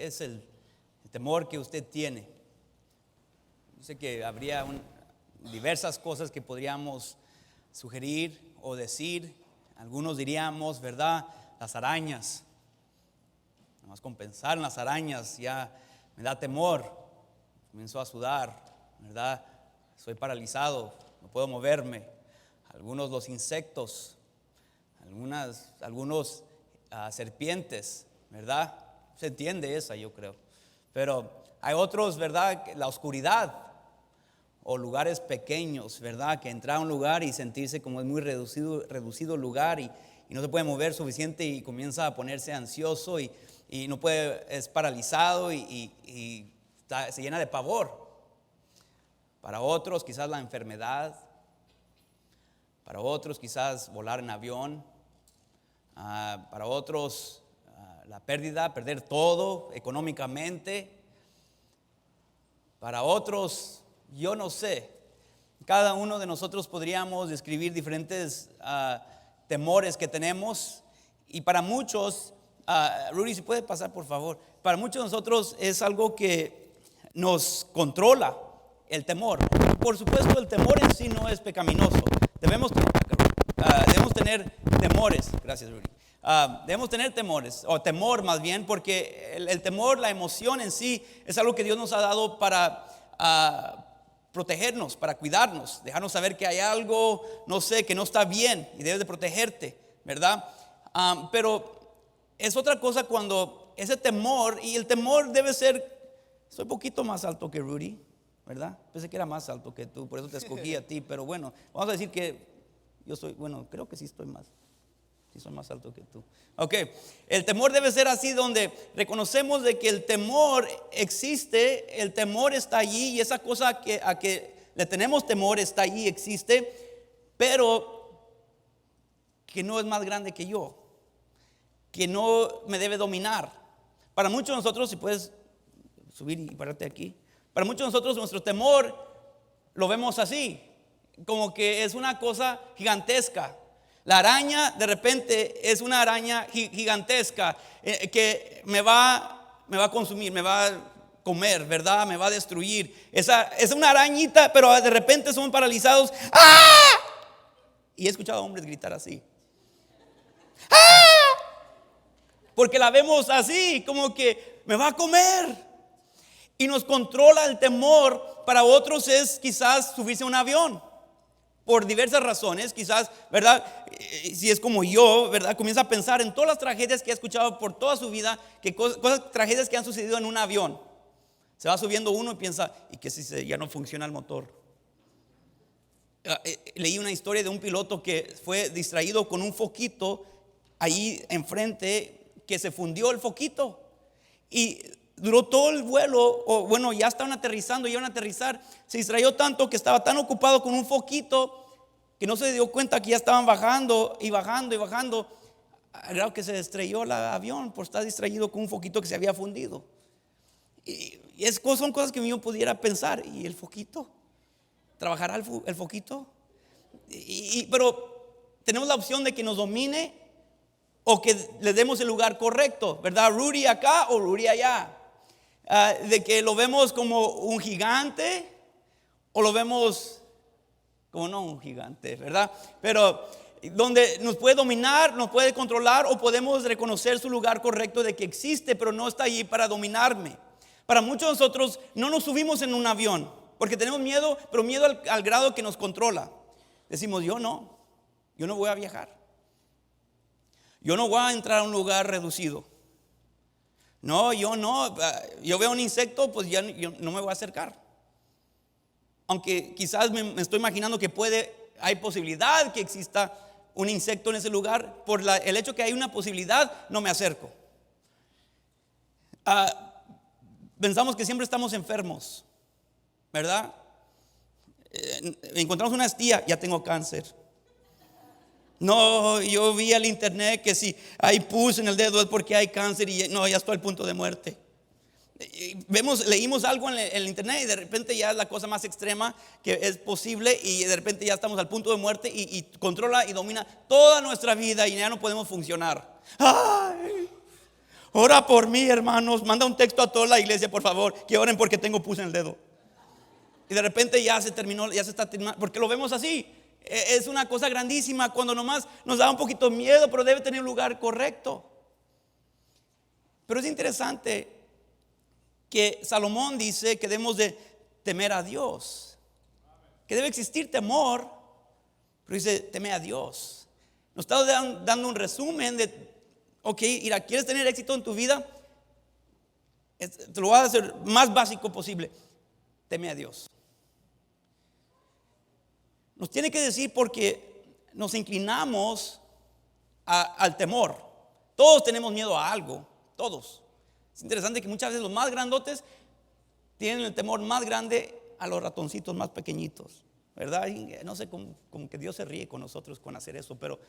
¿Qué es el temor que usted tiene? Yo sé que habría diversas cosas que podríamos sugerir o decir. Algunos diríamos, ¿verdad? Las arañas. Nada más con pensar en las arañas ya me da temor. Comienzo a sudar, ¿verdad? Soy paralizado, no puedo moverme. Algunos los insectos, algunos serpientes, ¿verdad? Se entiende esa, yo creo. Pero hay otros, ¿verdad? La oscuridad o lugares pequeños, ¿verdad? Que entrar a un lugar y sentirse como es muy reducido el lugar y no se puede mover suficiente y comienza a ponerse ansioso y no puede, es paralizado y se llena de pavor. Para otros quizás la enfermedad, para otros quizás volar en avión, para otros la pérdida, perder todo económicamente, para otros yo no sé. Cada uno de nosotros podríamos describir diferentes temores que tenemos y para muchos, Rudy, si puede pasar por favor, para muchos de nosotros es algo que nos controla. El temor, por supuesto, el temor en sí no es pecaminoso. Debemos tener temores. Gracias, Rudy. Debemos tener temores, o temor más bien, porque el temor, la emoción en sí, es algo que Dios nos ha dado para protegernos, para cuidarnos, dejarnos saber que hay algo, no sé, que no está bien y debes de protegerte, ¿verdad? Pero es otra cosa cuando ese temor, y el temor debe ser, soy un poquito más alto que Rudy, ¿verdad? Pensé que era más alto que tú, por eso te escogí a ti, pero bueno, vamos a decir que yo soy, bueno, creo que sí soy más alto que tú. Ok, el temor debe ser así, donde reconocemos de que el temor existe, el temor está allí y esa cosa a que le tenemos temor está allí, existe, pero que no es más grande que yo, que no me debe dominar. Para muchos de nosotros, si puedes subir y pararte aquí, para muchos de nosotros nuestro temor lo vemos así, como que es una cosa gigantesca. La araña de repente es una araña gigantesca que me va a consumir, me va a comer, ¿verdad? Me va a destruir. Es una arañita, pero de repente son paralizados. ¡Ah! Y he escuchado a hombres gritar así. ¡Ah! Porque la vemos así, como que me va a comer. Y nos controla el temor. Para otros es quizás subirse a un avión. Por diversas razones, quizás, ¿verdad? Si es como yo, ¿verdad? Comienza a pensar en todas las tragedias que ha escuchado por toda su vida, que tragedias que han sucedido en un avión. Se va subiendo uno y piensa, ¿y qué si ya no funciona el motor? Leí una historia de un piloto que fue distraído con un foquito ahí enfrente, que se fundió el foquito y duró todo el vuelo, o bueno, ya estaban aterrizando, iban a aterrizar. Se distrayó tanto que estaba tan ocupado con un foquito que no se dio cuenta que ya estaban bajando y bajando y bajando, al grado que se estrelló el avión por estar distraído con un foquito que se había fundido. Y son cosas que yo pudiera pensar. ¿Y el foquito? ¿Trabajará el foquito? Pero tenemos la opción de que nos domine o que le demos el lugar correcto, ¿verdad? Rudy acá o Rudy allá. De que lo vemos como un gigante o lo vemos como no un gigante, ¿verdad? Pero donde nos puede dominar, nos puede controlar, o podemos reconocer su lugar correcto de que existe, pero no está allí para dominarme. Para muchos de nosotros no nos subimos en un avión porque tenemos miedo, pero miedo al grado que nos controla. Decimos, yo no voy a viajar, yo no voy a entrar a un lugar reducido. No, yo veo un insecto, pues yo no me voy a acercar. Aunque quizás me estoy imaginando que hay posibilidad que exista un insecto en ese lugar. Por el hecho que hay una posibilidad, no me acerco. Pensamos que siempre estamos enfermos, ¿verdad? Encontramos una estía, ya tengo cáncer. No, yo vi al internet que si hay pus en el dedo es porque hay cáncer y no, ya estoy al punto de muerte. Leímos algo en el internet y de repente ya es la cosa más extrema que es posible y de repente ya estamos al punto de muerte y controla y domina toda nuestra vida y ya no podemos funcionar. ¡Ay! Ora por mí, hermanos. Manda un texto a toda la iglesia, por favor, que oren porque tengo pus en el dedo. Y de repente ya se terminó, ya se está terminando, porque lo vemos así. Es una cosa grandísima cuando nomás nos da un poquito de miedo, pero debe tener un lugar correcto. Pero es interesante que Salomón dice que debemos de temer a Dios, que debe existir temor, pero dice teme a Dios. Nos está dando un resumen de, ok, mira, ¿quieres tener éxito en tu vida? Te lo voy a hacer más básico posible. Teme a Dios. Nos tiene que decir porque nos inclinamos al temor. Todos tenemos miedo a algo, todos. Es interesante que muchas veces los más grandotes tienen el temor más grande a los ratoncitos más pequeñitos, ¿verdad? Y no sé, como que Dios se ríe con nosotros con hacer eso, pero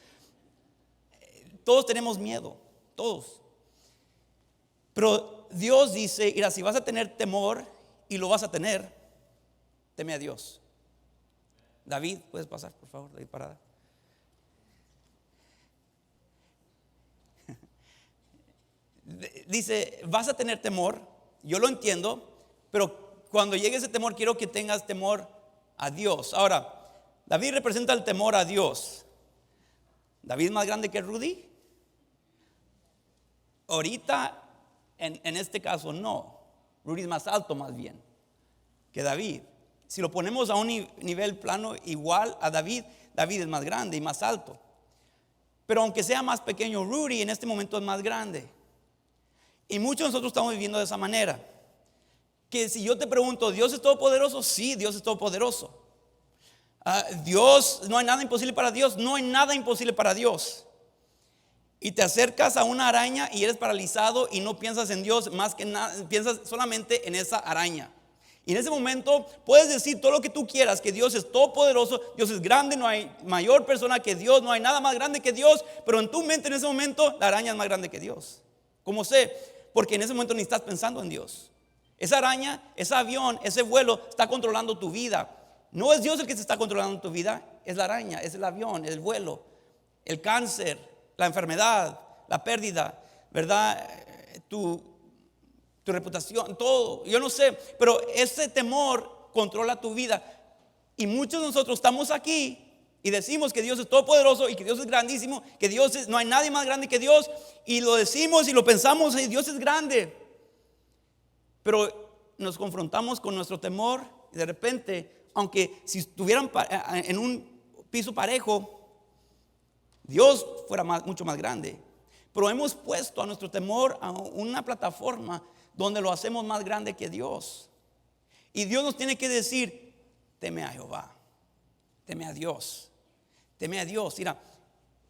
todos tenemos miedo, todos. Pero Dios dice, mira, si vas a tener temor y lo vas a tener, teme a Dios. David, puedes pasar, por favor, David Parada. Dice, vas a tener temor, yo lo entiendo, pero cuando llegue ese temor quiero que tengas temor a Dios. Ahora, David representa el temor a Dios. ¿David es más grande que Rudy? Ahorita, en este caso no. Rudy es más alto más bien que David. Si lo ponemos a un nivel plano igual a David, David es más grande y más alto. Pero aunque sea más pequeño Rudy, en este momento es más grande. Y muchos de nosotros estamos viviendo de esa manera. Que si yo te pregunto, ¿Dios es todopoderoso? Sí, Dios es todopoderoso. Dios, no hay nada imposible para Dios. No hay nada imposible para Dios. Y te acercas a una araña y eres paralizado y no piensas en Dios más que nada, piensas solamente en esa araña. Y en ese momento puedes decir todo lo que tú quieras, que Dios es todopoderoso, Dios es grande, no hay mayor persona que Dios, no hay nada más grande que Dios, pero en tu mente en ese momento la araña es más grande que Dios. ¿Cómo sé? Porque en ese momento ni estás pensando en Dios. Esa araña, ese avión, ese vuelo está controlando tu vida. No es Dios el que se está controlando tu vida, es la araña, es el avión, el vuelo, el cáncer, la enfermedad, la pérdida, ¿verdad? Tu reputación, todo, yo no sé, pero ese temor controla tu vida. Y muchos de nosotros estamos aquí y decimos que Dios es todopoderoso y que Dios es grandísimo, que no hay nadie más grande que Dios, y lo decimos y lo pensamos, y Dios es grande. Pero nos confrontamos con nuestro temor y de repente, aunque si estuvieran en un piso parejo, Dios fuera mucho más grande. Pero hemos puesto a nuestro temor a una plataforma donde lo hacemos más grande que Dios. Y Dios nos tiene que decir, teme a Jehová, teme a Dios, teme a Dios. Mira,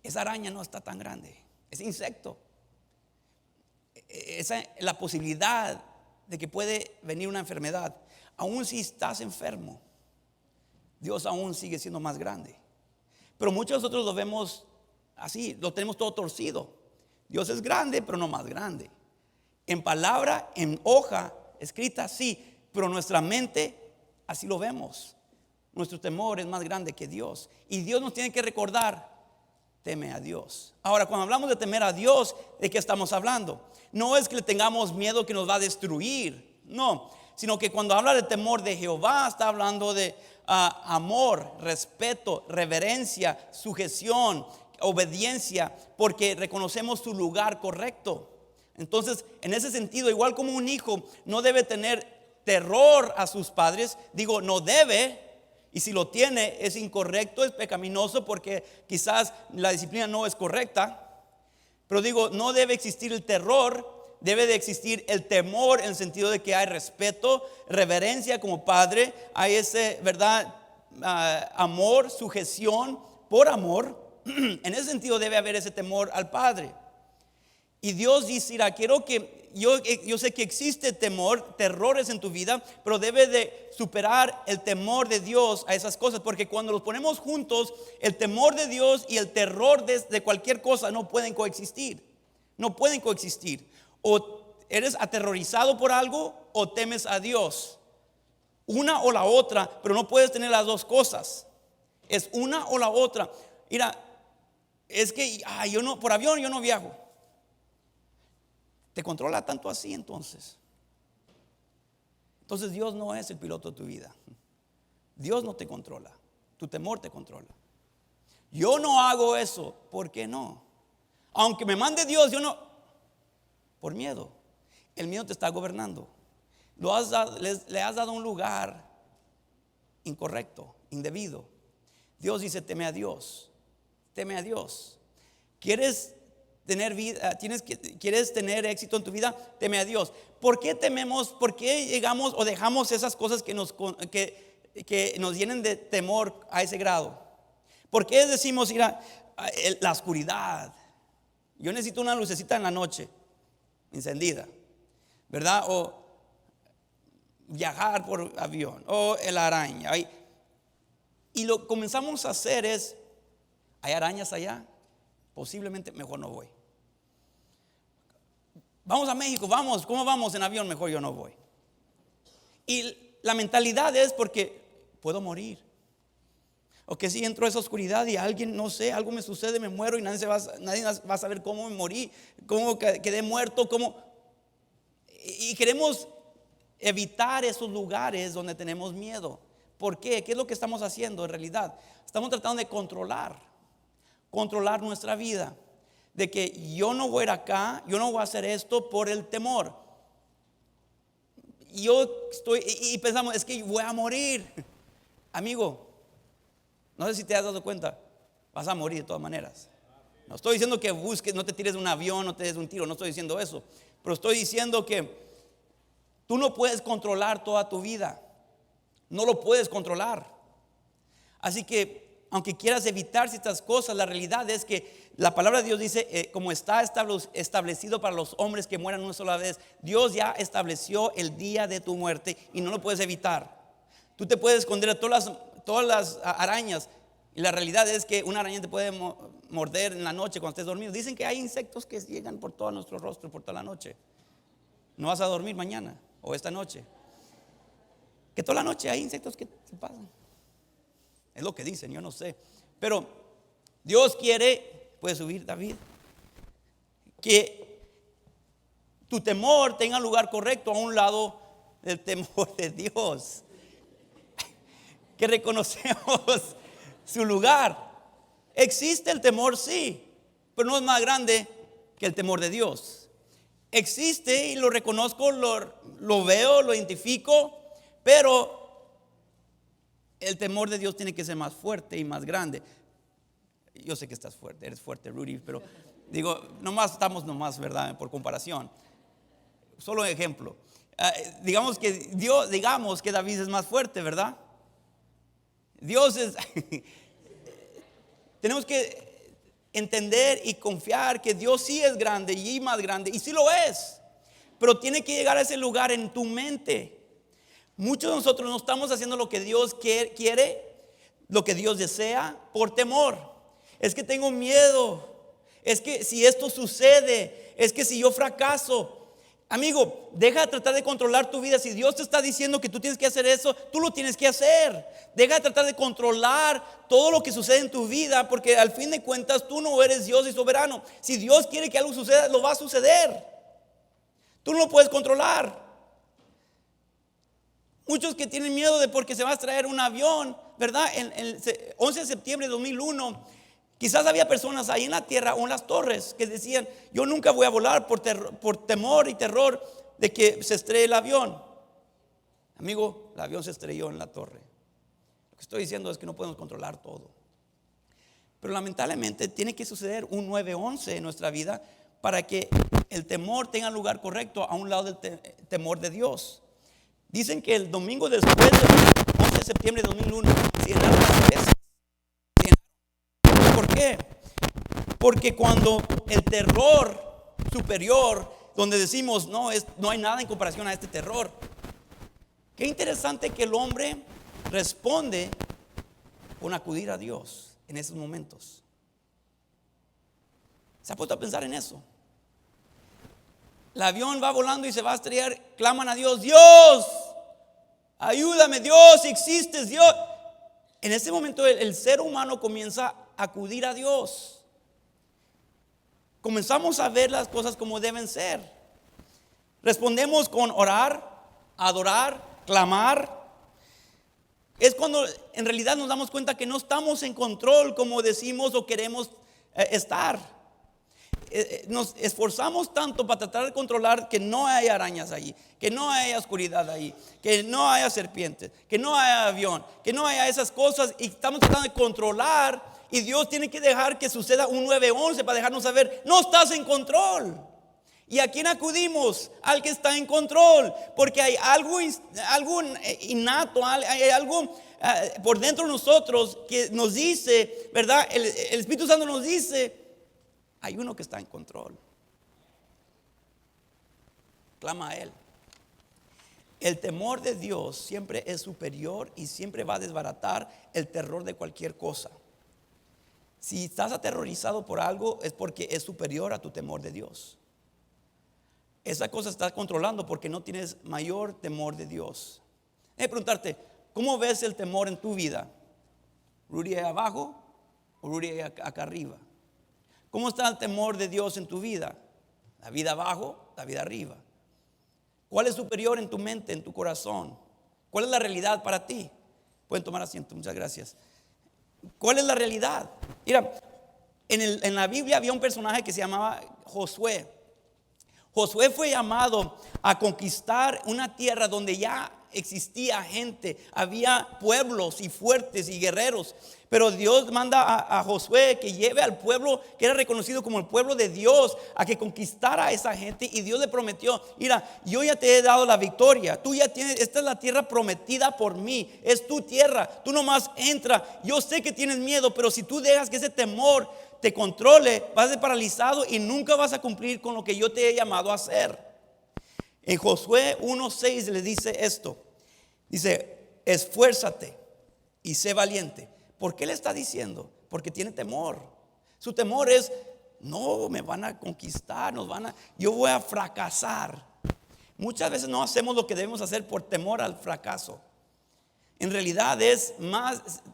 esa araña no está tan grande, ese insecto, la posibilidad de que puede venir una enfermedad, aún si estás enfermo, Dios aún sigue siendo más grande. Pero muchos de nosotros lo vemos así, lo tenemos todo torcido. Dios es grande, pero no más grande. En palabra, en hoja escrita, sí, pero nuestra mente así lo vemos. Nuestro temor es más grande que Dios. Y Dios nos tiene que recordar, teme a Dios. Ahora, cuando hablamos de temer a Dios, ¿de qué estamos hablando? No es que le tengamos miedo que nos va a destruir, no, sino que cuando habla de temor de Jehová, está hablando de amor, respeto, reverencia, sujeción, obediencia, porque reconocemos su lugar correcto. Entonces, en ese sentido, igual como un hijo no debe tener terror a sus padres, digo, no debe, y si lo tiene es incorrecto, es pecaminoso porque quizás la disciplina no es correcta, pero digo, no debe existir el terror, debe de existir el temor en el sentido de que hay respeto, reverencia como padre, hay ese, ¿verdad? Amor, sujeción por amor. En ese sentido debe haber ese temor al Padre. Y Dios dice, quiero que yo sé que existe terrores en tu vida, pero debe de superar el temor de Dios a esas cosas, porque cuando los ponemos juntos, el temor de Dios y el terror de cualquier cosa no pueden coexistir. No pueden coexistir. O eres aterrorizado por algo o temes a Dios. Una o la otra, pero no puedes tener las dos cosas. Es una o la otra. Mira, es que yo no, por avión yo no viajo. ¿Te controla tanto así entonces? Entonces Dios no es el piloto de tu vida. Dios no te controla. Tu temor te controla. Yo no hago eso. ¿Por qué no? Aunque me mande Dios, yo no. Por miedo. El miedo te está gobernando. Le has dado un lugar incorrecto, indebido. Dios dice, teme a Dios. Teme a Dios. ¿Quieres tener vida? ¿Quieres tener éxito en tu vida? Teme a Dios. ¿Por qué tememos? ¿Por qué llegamos o dejamos esas cosas que nos llenen de temor a ese grado? ¿Por qué decimos ir a la oscuridad? Yo necesito una lucecita en la noche encendida, ¿verdad? O viajar por avión, o la araña. Y lo que comenzamos a hacer es, ¿hay arañas allá? Posiblemente mejor no voy. Vamos a México, vamos, ¿cómo vamos en avión? Mejor yo no voy. Y la mentalidad es porque puedo morir. O que si entro a esa oscuridad y alguien, no sé, algo me sucede, me muero y nadie va a saber cómo me morí, cómo quedé muerto, y queremos evitar esos lugares donde tenemos miedo. ¿Por qué? ¿Qué es lo que estamos haciendo en realidad? Estamos tratando de controlar nuestra vida. De que yo no voy a ir acá, yo no voy a hacer esto por el temor. Y pensamos, es que voy a morir. Amigo, no sé si te has dado cuenta, vas a morir de todas maneras. No estoy diciendo que busques, no te tires de un avión, no te des un tiro, no estoy diciendo eso. Pero estoy diciendo que tú no puedes controlar toda tu vida. No lo puedes controlar. Así que aunque quieras evitar ciertas cosas, la realidad es que la palabra de Dios dice, como está establecido para los hombres que mueran una sola vez, Dios ya estableció el día de tu muerte y no lo puedes evitar. Tú te puedes esconder a todas las arañas, y la realidad es que una araña te puede morder en la noche cuando estés dormido. Dicen que hay insectos que llegan por todo nuestro rostro por toda la noche. No vas a dormir mañana o esta noche. Que toda la noche hay insectos que te pasan. Es lo que dicen, yo no sé. Pero Dios quiere, puede subir David, que tu temor tenga lugar correcto a un lado del temor de Dios. Que reconocemos su lugar. Existe el temor, sí, pero no es más grande que el temor de Dios. Existe y lo reconozco, lo veo, lo identifico, pero el temor de Dios tiene que ser más fuerte y más grande. Yo sé que estás fuerte, eres fuerte, Rudy, pero digo, estamos nomás, ¿verdad? Por comparación. Solo ejemplo. Digamos que David es más fuerte, ¿verdad? Dios es. Tenemos que entender y confiar que Dios sí es grande y más grande, y sí lo es. Pero tiene que llegar a ese lugar en tu mente. Muchos de nosotros no estamos haciendo lo que Dios quiere, lo que Dios desea, por temor. Es que tengo miedo. Es que si esto sucede, es que si yo fracaso. Amigo, deja de tratar de controlar tu vida. Si Dios te está diciendo que tú tienes que hacer eso, tú lo tienes que hacer. Deja de tratar de controlar todo lo que sucede en tu vida, porque al fin de cuentas tú no eres Dios y soberano. Si Dios quiere que algo suceda, lo va a suceder. Tú no lo puedes controlar. Muchos que tienen miedo de porque se va a traer un avión, ¿verdad? El 11 de septiembre de 2001, quizás había personas ahí en la tierra o en las torres que decían, yo nunca voy a volar por temor y terror de que se estrelle el avión. Amigo, el avión se estrelló en la torre. Lo que estoy diciendo es que no podemos controlar todo. Pero lamentablemente tiene que suceder un 9/11 en nuestra vida para que el temor tenga lugar correcto a un lado del temor de Dios. Dicen que el domingo después del 11 de septiembre de 2001 se llenaron las iglesias. ¿Por qué? Porque cuando el terror superior, donde decimos no hay nada en comparación a este terror. Qué interesante que el hombre responde con acudir a Dios en esos momentos. ¿Se ha puesto a pensar en eso? El avión va volando y se va a estrellar. Claman a Dios, Dios, ayúdame, Dios, existes, Dios. En ese momento el ser humano comienza a acudir a Dios. Comenzamos a ver las cosas como deben ser. Respondemos con orar, adorar, clamar. Es cuando en realidad nos damos cuenta que no estamos en control como decimos o queremos estar. Nos esforzamos tanto para tratar de controlar que no haya arañas ahí, que no haya oscuridad ahí, que no haya serpientes, que no haya avión, que no haya esas cosas, y estamos tratando de controlar, y Dios tiene que dejar que suceda un 911 para dejarnos saber, no estás en control. ¿Y a quién acudimos? Al que está en control, porque hay algo innato, hay algo por dentro de nosotros que nos dice, ¿verdad? El Espíritu Santo nos dice, hay uno que está en control. Clama a Él. El temor de Dios siempre es superior y siempre va a desbaratar el terror de cualquier cosa. Si estás aterrorizado por algo es porque es superior a tu temor de Dios. Esa cosa estás controlando porque no tienes mayor temor de Dios. Déjame preguntarte, ¿cómo ves el temor en tu vida? ¿Rudy ahí abajo o Rudy acá arriba? ¿Cómo está el temor de Dios en tu vida? ¿La vida abajo, la vida arriba? ¿Cuál es superior en tu mente, en tu corazón? ¿Cuál es la realidad para ti? Pueden tomar asiento, muchas gracias. ¿Cuál es la realidad? Mira, en la Biblia había un personaje que se llamaba Josué. Josué fue llamado a conquistar una tierra donde ya existía gente, había pueblos y fuertes y guerreros. Pero Dios manda a Josué que lleve al pueblo que era reconocido como el pueblo de Dios a que conquistara a esa gente. Y Dios le prometió, mira, yo ya te he dado la victoria, tú ya tienes, esta es la tierra prometida por mí, es tu tierra, tú nomás entra. Yo sé que tienes miedo, pero si tú dejas que ese temor te controle, vas a ser paralizado y nunca vas a cumplir con lo que yo te he llamado a hacer. En Josué 1:6 le dice esto, dice, esfuérzate y sé valiente. ¿Por qué le está diciendo? Porque tiene temor. Su temor es, no, me van a conquistar, yo voy a fracasar. Muchas veces no hacemos lo que debemos hacer por temor al fracaso. En realidad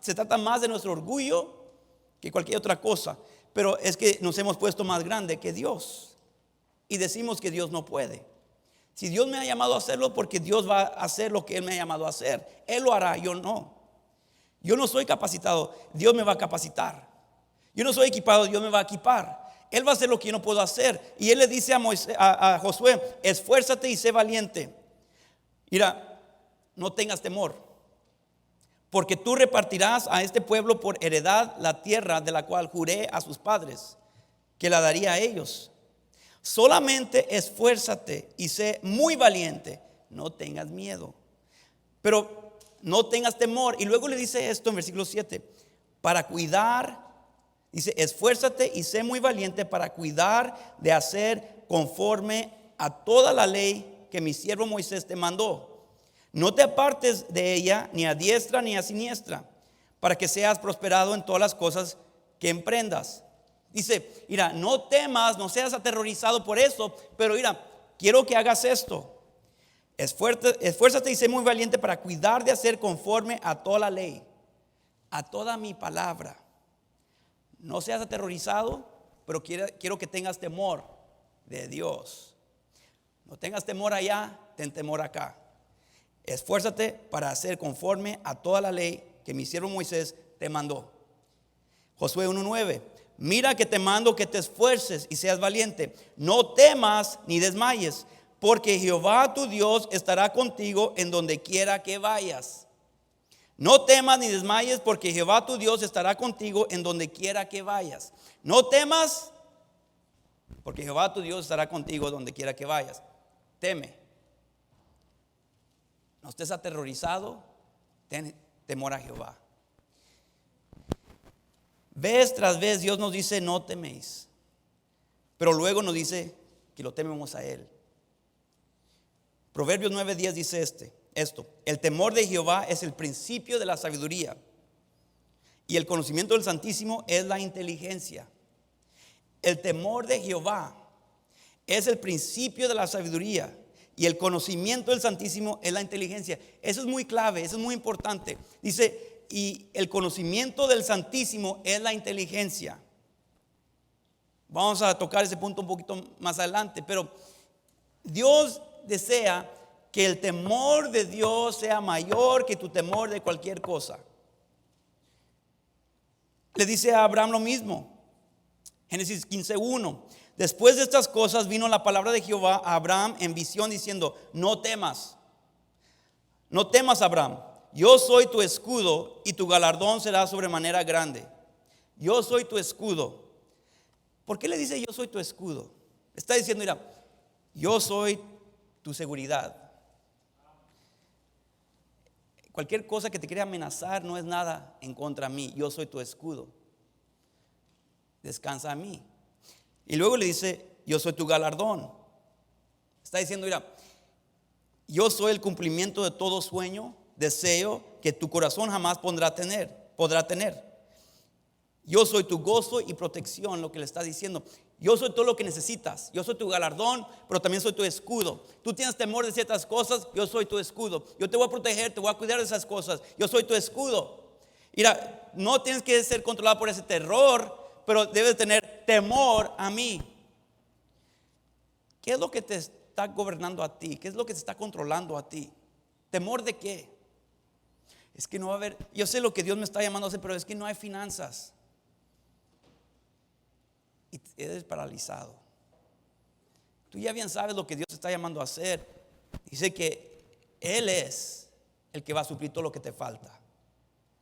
se trata más de nuestro orgullo que cualquier otra cosa. Pero es que nos hemos puesto más grande que Dios y decimos que Dios no puede. Si Dios me ha llamado a hacerlo, porque Dios va a hacer lo que Él me ha llamado a hacer. Él lo hará, yo no. Yo no soy capacitado, Dios me va a capacitar. Yo no soy equipado, Dios me va a equipar. Él va a hacer lo que yo no puedo hacer. Y Él le dice a Josué, esfuérzate y sé valiente. Mira, no tengas temor, porque tú repartirás a este pueblo por heredad la tierra de la cual juré a sus padres que la daría a ellos. Solamente esfuérzate y sé muy valiente, no tengas miedo, pero no tengas temor. Y luego le dice esto en versículo 7, para cuidar, dice, esfuérzate y sé muy valiente para cuidar de hacer conforme a toda la ley que mi siervo Moisés te mandó. No te apartes de ella ni a diestra ni a siniestra, para que seas prosperado en todas las cosas que emprendas. Dice, mira, no temas, no seas aterrorizado por eso, pero mira, quiero que hagas esto. Esfuérzate y sé muy valiente para cuidar de hacer conforme a toda la ley, a toda mi palabra. No seas aterrorizado, pero quiero que tengas temor de Dios. No tengas temor allá, ten temor acá. Esfuérzate para hacer conforme a toda la ley que mi siervo Moisés te mandó. Josué 1:9. Mira que te mando que te esfuerces y seas valiente. No temas ni desmayes, porque Jehová tu Dios estará contigo en donde quiera que vayas. No temas ni desmayes, porque Jehová tu Dios estará contigo en donde quiera que vayas. No temas, porque Jehová tu Dios estará contigo donde quiera que vayas. Teme. No estés aterrorizado, ten temor a Jehová. Vez tras vez Dios nos dice no teméis, pero luego nos dice que lo tememos a Él. Proverbios 9:10 dice esto, el temor de Jehová es el principio de la sabiduría y el conocimiento del Santísimo es la inteligencia. El temor de Jehová es el principio de la sabiduría y el conocimiento del Santísimo es la inteligencia. Eso es muy clave, eso es muy importante. Dice, y el conocimiento del Santísimo es la inteligencia. Vamos a tocar ese punto un poquito más adelante, pero Dios desea que el temor de Dios sea mayor que tu temor de cualquier cosa. Le dice a Abraham lo mismo. Génesis 15:1. Después de estas cosas vino la palabra de Jehová a Abraham en visión diciendo: no temas, no temas, Abraham. Yo soy tu escudo y tu galardón será sobremanera grande. Yo soy tu escudo. ¿Por qué le dice yo soy tu escudo? Está diciendo, mira, yo soy tu seguridad. Cualquier cosa que te quiera amenazar no es nada en contra de mí. Yo soy tu escudo. Descansa en mí. Y luego le dice, yo soy tu galardón. Está diciendo, mira, yo soy el cumplimiento de todo sueño, deseo que tu corazón jamás podrá tener. Yo soy tu gozo y protección, lo que le está diciendo. Yo soy todo lo que necesitas. Yo soy tu galardón, pero también soy tu escudo. Tú tienes temor de ciertas cosas, yo soy tu escudo. Yo te voy a proteger, te voy a cuidar de esas cosas. Yo soy tu escudo. Mira, no tienes que ser controlado por ese terror, pero debes tener temor a mí. ¿Qué es lo que te está gobernando a ti? ¿Qué es lo que te está controlando a ti? ¿Temor de qué? Es que no va a haber, yo sé lo que Dios me está llamando a hacer, pero es que no hay finanzas. Y eres paralizado. Tú ya bien sabes lo que Dios te está llamando a hacer. Dice que Él es el que va a suplir todo lo que te falta,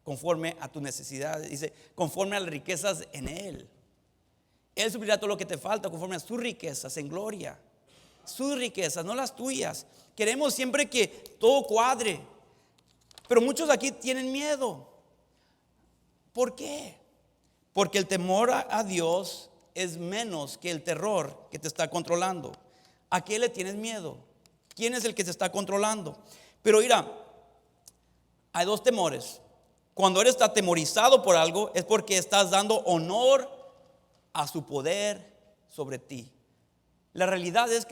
conforme a tus necesidades. Dice, conforme a las riquezas en Él. Él suplirá todo lo que te falta, conforme a sus riquezas en gloria. Sus riquezas, no las tuyas. Queremos siempre que todo cuadre, pero muchos aquí tienen miedo. ¿Por qué? Porque el temor a Dios es menos que el terror que te está controlando. ¿A qué le tienes miedo? ¿Quién es el que te está controlando? Pero mira, hay dos temores. Cuando eres atemorizado por algo, es porque estás dando honor a su poder sobre ti. La realidad es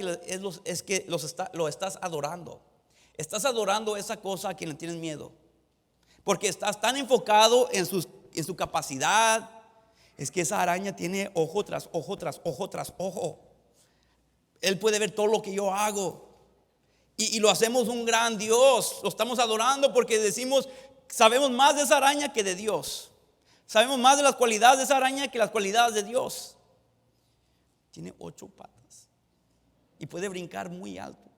que lo estás adorando. Estás adorando esa cosa a quien le tienes miedo, porque estás tan enfocado en su capacidad. Es que esa araña tiene ojo tras ojo tras ojo tras ojo. Él puede ver todo lo que yo hago. Y lo hacemos un gran Dios. Lo estamos adorando porque decimos, sabemos más de esa araña que de Dios. Sabemos más de las cualidades de esa araña que las cualidades de Dios. Tiene 8 patas y puede brincar muy alto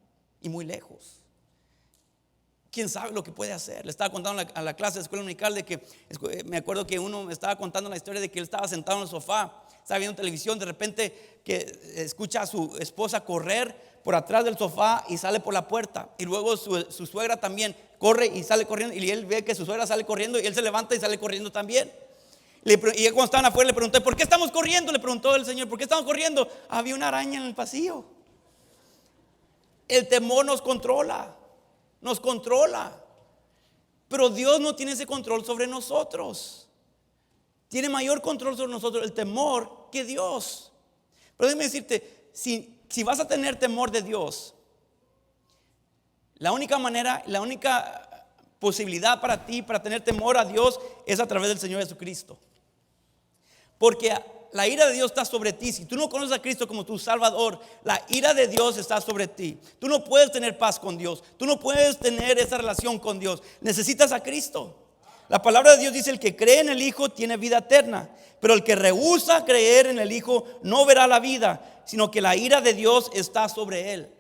y muy lejos. ¿Quién sabe lo que puede hacer? Le estaba contando a la clase de escuela dominical de que me acuerdo que uno me estaba contando la historia de que él estaba sentado en el sofá, estaba viendo televisión, de repente que escucha a su esposa correr por atrás del sofá y sale por la puerta, y luego su suegra también corre y sale corriendo, y él ve que su suegra sale corriendo y él se levanta y sale corriendo también. Y cuando estaban afuera le pregunté, ¿por qué estamos corriendo? Le preguntó el Señor, ¿por qué estamos corriendo? Había una araña en el pasillo. El temor nos controla. Nos controla. Pero Dios no tiene ese control sobre nosotros. Tiene mayor control sobre nosotros el temor que Dios. Pero déjame decirte, si vas a tener temor de Dios, la única manera, la única posibilidad para ti para tener temor a Dios es a través del Señor Jesucristo. Porque la ira de Dios está sobre ti. Si tú no conoces a Cristo como tu Salvador, la ira de Dios está sobre ti. Tú no puedes tener paz con Dios. Tú no puedes tener esa relación con Dios. Necesitas a Cristo. La palabra de Dios dice, el que cree en el Hijo tiene vida eterna, pero el que rehúsa creer en el Hijo no verá la vida, sino que la ira de Dios está sobre él.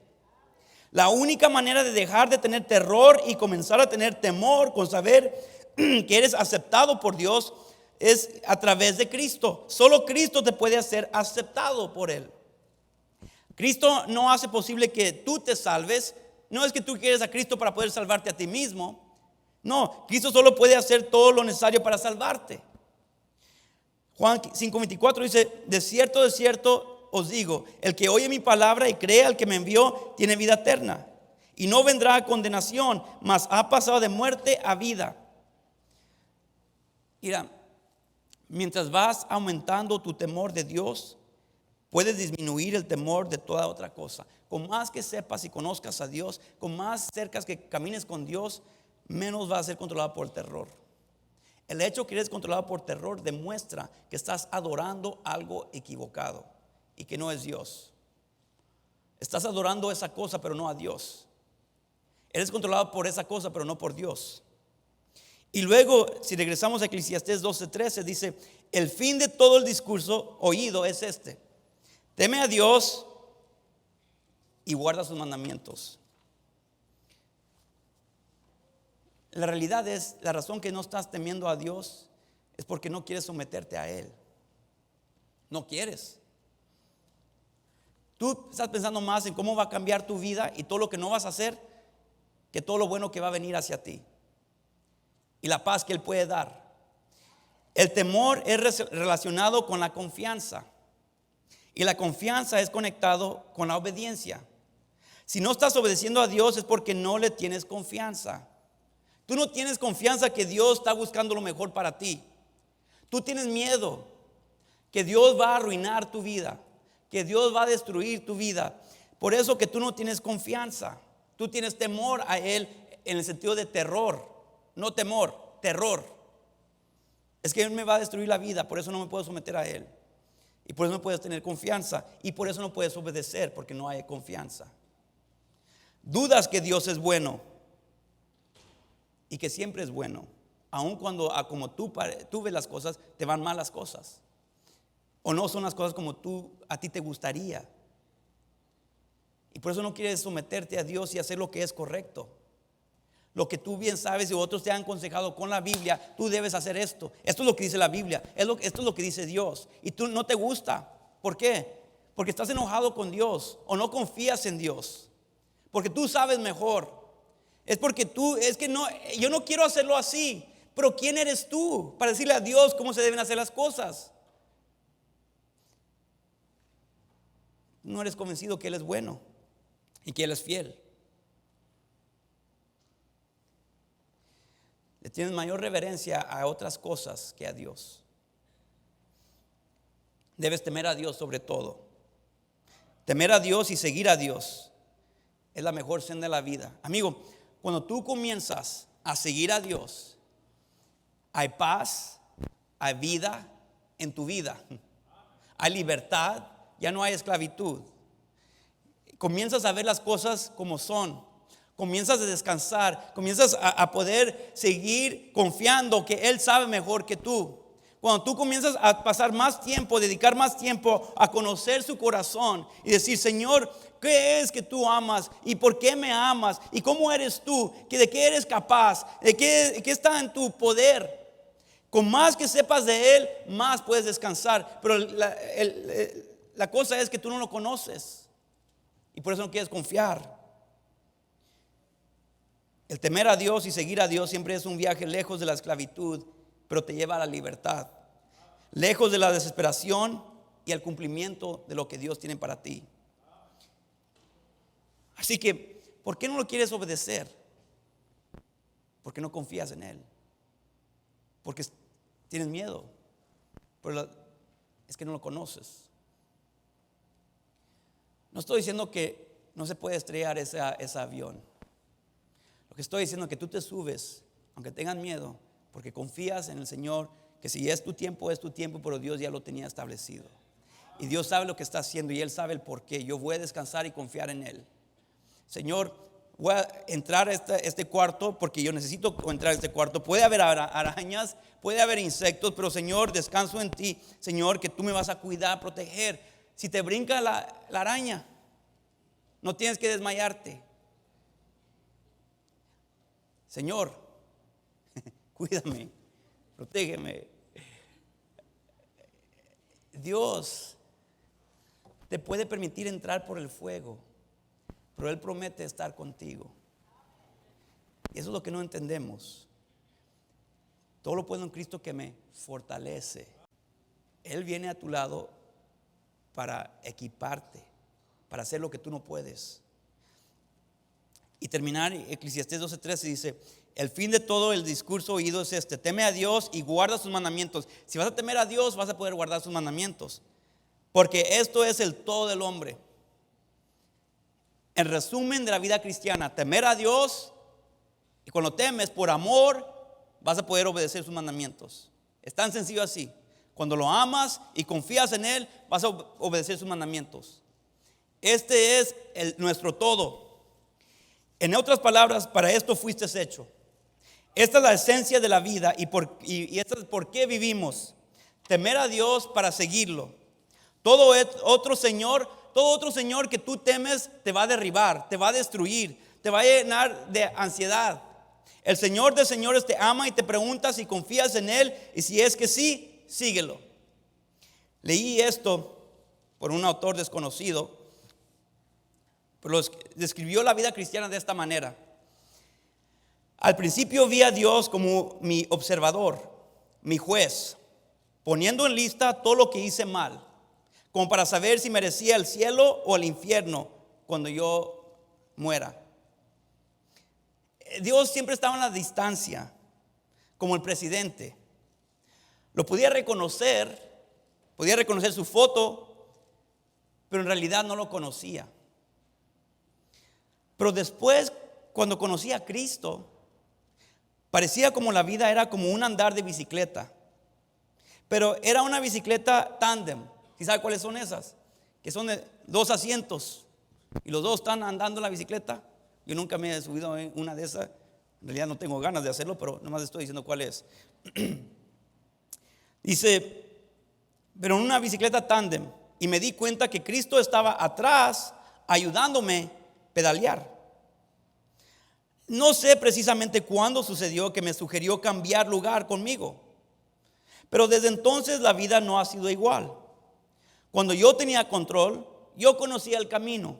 La única manera de dejar de tener terror y comenzar a tener temor con saber que eres aceptado por Dios es a través de Cristo. Solo Cristo te puede hacer aceptado por Él. Cristo no hace posible que tú te salves. No es que tú quieres a Cristo para poder salvarte a ti mismo. No, Cristo solo puede hacer todo lo necesario para salvarte. Juan 5:24 dice, de cierto os digo, el que oye mi palabra y cree al que me envió tiene vida eterna y no vendrá a condenación, mas ha pasado de muerte a vida. Mira, mientras vas aumentando tu temor de Dios, puedes disminuir el temor de toda otra cosa. Con más que sepas y conozcas a Dios, con más cerca que camines con Dios, menos vas a ser controlado por el terror. El hecho que eres controlado por terror demuestra que estás adorando algo equivocado y que no es Dios. Estás adorando esa cosa, pero no a Dios. Eres controlado por esa cosa, pero no por Dios. Y luego, si regresamos a Eclesiastés 12:13, dice: el fin de todo el discurso oído es este: teme a Dios y guarda sus mandamientos. La realidad es, la razón que no estás temiendo a Dios es porque no quieres someterte a Él. No quieres. Tú estás pensando más en cómo va a cambiar tu vida y todo lo que no vas a hacer, que todo lo bueno que va a venir hacia ti y la paz que Él puede dar. El temor es relacionado con la confianza, y la confianza es conectado con la obediencia. Si no estás obedeciendo a Dios es porque no le tienes confianza. Tú no tienes confianza que Dios está buscando lo mejor para ti. Tú tienes miedo que Dios va a arruinar tu vida, que Dios va a destruir tu vida. Por eso que tú no tienes confianza. Tú tienes temor a Él en el sentido de terror. No temor, terror. Es que Él me va a destruir la vida, por eso no me puedo someter a Él. Y por eso no puedes tener confianza. Y por eso no puedes obedecer, porque no hay confianza. Dudas que Dios es bueno y que siempre es bueno, aun cuando como tú ves las cosas, te van mal las cosas, o no son las cosas como a ti te gustaría. Y por eso no quieres someterte a Dios y hacer lo que es correcto. Lo que tú bien sabes y otros te han aconsejado con la Biblia: tú debes hacer esto. Esto es lo que dice la Biblia, esto es lo que dice Dios. Y tú no te gusta. ¿Por qué? Porque estás enojado con Dios o no confías en Dios. Porque tú sabes mejor. Es porque yo no quiero hacerlo así. Pero ¿quién eres tú para decirle a Dios cómo se deben hacer las cosas? No eres convencido que Él es bueno y que Él es fiel. Le tienes mayor reverencia a otras cosas que a Dios. Debes temer a Dios sobre todo. Temer a Dios y seguir a Dios es la mejor senda de la vida. Amigo, cuando tú comienzas a seguir a Dios, hay paz, hay vida en tu vida, hay libertad, ya no hay esclavitud. Comienzas a ver las cosas como son. Comienzas a descansar, comienzas a poder seguir confiando que Él sabe mejor que tú. Cuando tú comienzas a pasar más tiempo, dedicar más tiempo a conocer su corazón y decir: Señor, ¿qué es que tú amas? ¿Y por qué me amas? ¿Y cómo eres tú? ¿De qué eres capaz? ¿De qué está en tu poder? Con más que sepas de Él, más puedes descansar. Pero la cosa es que tú no lo conoces y por eso no quieres confiar. El temer a Dios y seguir a Dios siempre es un viaje lejos de la esclavitud, pero te lleva a la libertad, lejos de la desesperación y al cumplimiento de lo que Dios tiene para ti. Así que, ¿por qué no lo quieres obedecer? Porque no confías en Él, porque tienes miedo, pero es que no lo conoces. No estoy diciendo que no se puede estrellar ese avión. Lo que estoy diciendo es que tú te subes, aunque tengas miedo, porque confías en el Señor, que si es tu tiempo, pero Dios ya lo tenía establecido. Y Dios sabe lo que está haciendo y Él sabe el por qué. Yo voy a descansar y confiar en Él. Señor, voy a entrar a este cuarto porque yo necesito entrar a este cuarto. Puede haber arañas, puede haber insectos, pero Señor, descanso en ti. Señor, que tú me vas a cuidar, proteger. Si te brinca la araña, no tienes que desmayarte. Señor, cuídame, protégeme. Dios te puede permitir entrar por el fuego, pero Él promete estar contigo. Y eso es lo que no entendemos. Todo lo puedo en Cristo que me fortalece. Él viene a tu lado para equiparte, para hacer lo que tú no puedes. Y terminar, Eclesiastés 12:13 dice: el fin de todo el discurso oído es este: teme a Dios y guarda sus mandamientos. Si vas a temer a Dios, vas a poder guardar sus mandamientos, porque esto es el todo del hombre. En resumen de la vida cristiana: temer a Dios, y cuando temes por amor, vas a poder obedecer sus mandamientos. Es tan sencillo así. Cuando lo amas y confías en Él, vas a obedecer sus mandamientos. Este es nuestro todo. En otras palabras, para esto fuiste hecho. Esta es la esencia de la vida y esta es por qué vivimos. Temer a Dios para seguirlo. Todo otro señor que tú temes te va a derribar, te va a destruir, te va a llenar de ansiedad. El Señor de señores te ama y te pregunta si confías en Él, y si es que sí, síguelo. Leí esto por un autor desconocido, pero describió la vida cristiana de esta manera. Al principio vi a Dios como mi observador, mi juez, poniendo en lista todo lo que hice mal, como para saber si merecía el cielo o el infierno cuando yo muera. Dios siempre estaba en la distancia, como el presidente. Lo podía reconocer su foto, pero en realidad no lo conocía. Pero después, cuando conocí a Cristo, parecía como la vida era como un andar de bicicleta. Pero era una bicicleta tándem. ¿Sí sabe cuáles son esas? Que son de 2 asientos y los dos están andando en la bicicleta. Yo nunca me he subido en una de esas. En realidad no tengo ganas de hacerlo, pero nomás estoy diciendo cuál es. Dice, pero en una bicicleta tándem. Y me di cuenta que Cristo estaba atrás ayudándome a pedalear. No sé precisamente cuándo sucedió que me sugirió cambiar lugar conmigo. Pero desde entonces la vida no ha sido igual. Cuando yo tenía control, yo conocía el camino.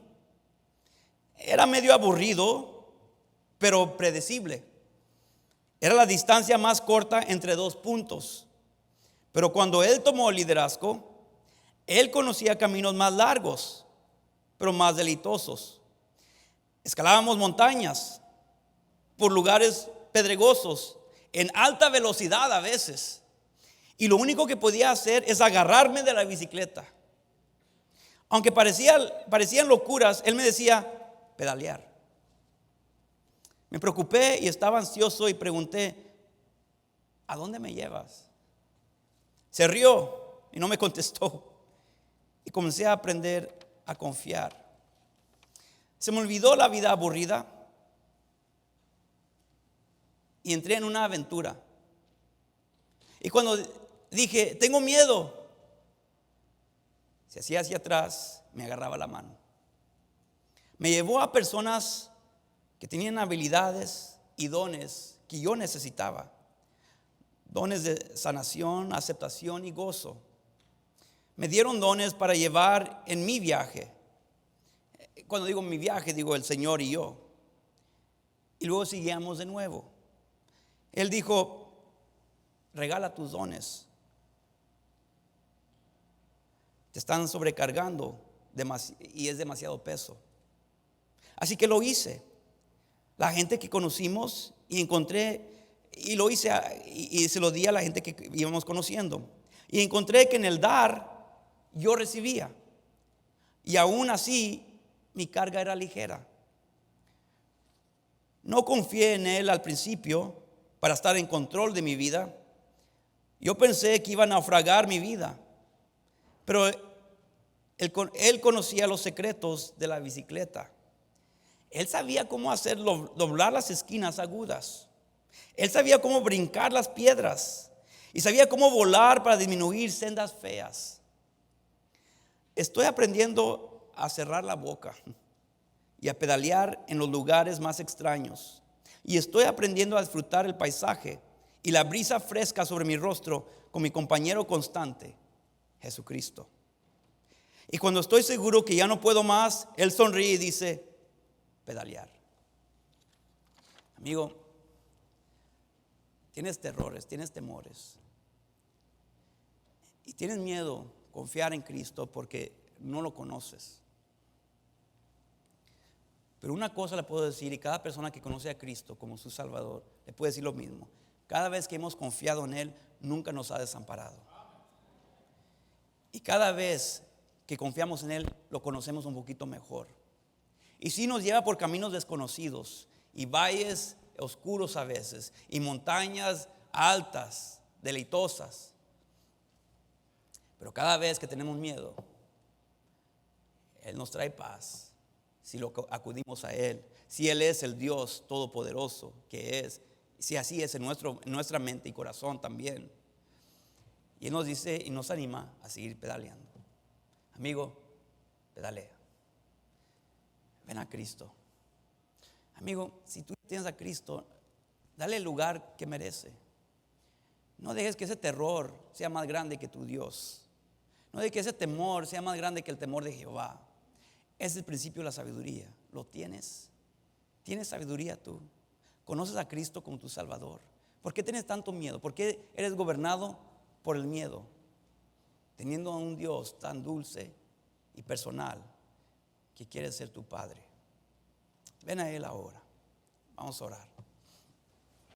Era medio aburrido, pero predecible. Era la distancia más corta entre 2 puntos. Pero cuando Él tomó el liderazgo, Él conocía caminos más largos, pero más deleitosos. Escalábamos montañas por lugares pedregosos, en alta velocidad a veces. Y lo único que podía hacer es agarrarme de la bicicleta. Aunque parecían locuras, Él me decía, pedalear. Me preocupé y estaba ansioso y pregunté, ¿a dónde me llevas? Se rió y no me contestó. Y comencé a aprender a confiar. Se me olvidó la vida aburrida y entré en una aventura. Y cuando dije, tengo miedo, se hacía hacia atrás, me agarraba la mano. Me llevó a personas que tenían habilidades y dones que yo necesitaba. Dones de sanación, aceptación y gozo. Me dieron dones para llevar en mi viaje. Cuando digo mi viaje, digo el Señor y yo. Y luego seguíamos de nuevo. Él dijo, regala tus dones. Te están sobrecargando y es demasiado peso. Así que lo hice. La gente que conocimos y encontré, y lo hice y se lo di a la gente que íbamos conociendo. Y encontré que en el dar yo recibía. Y aún así mi carga era ligera. No confié en Él al principio para estar en control de mi vida. Yo pensé que iba a naufragar mi vida. Pero Él conocía los secretos de la bicicleta. Él sabía cómo hacerlo, doblar las esquinas agudas. Él sabía cómo brincar las piedras. Y sabía cómo volar para disminuir sendas feas. Estoy aprendiendo a cerrar la boca y a pedalear en los lugares más extraños. Y estoy aprendiendo a disfrutar el paisaje y la brisa fresca sobre mi rostro con mi compañero constante, Jesucristo. Y cuando estoy seguro que ya no puedo más, Él sonríe y dice, pedalear. Amigo, tienes terrores, tienes temores. Y tienes miedo confiar en Cristo porque no lo conoces. Pero una cosa le puedo decir, y cada persona que conoce a Cristo como su Salvador le puede decir lo mismo: cada vez que hemos confiado en Él, nunca nos ha desamparado. Y cada vez que confiamos en Él, lo conocemos un poquito mejor. Y sí nos lleva por caminos desconocidos y valles oscuros a veces y montañas altas, deleitosas. Pero cada vez que tenemos miedo, Él nos trae paz si lo acudimos a Él. Si Él es el Dios todopoderoso que es. Si así es en nuestra mente y corazón también. Y Él nos dice y nos anima a seguir pedaleando. Amigo, pedalea. Ven a Cristo. Amigo, si tú tienes a Cristo, dale el lugar que merece. No dejes que ese terror sea más grande que tu Dios. No dejes que ese temor sea más grande que el temor de Jehová. Ese es el principio de la sabiduría. ¿Lo tienes? ¿Tienes sabiduría tú? ¿Conoces a Cristo como tu Salvador? ¿Por qué tienes tanto miedo? ¿Por qué eres gobernado por el miedo? Teniendo a un Dios tan dulce y personal que quiere ser tu Padre. Ven a Él ahora. Vamos a orar.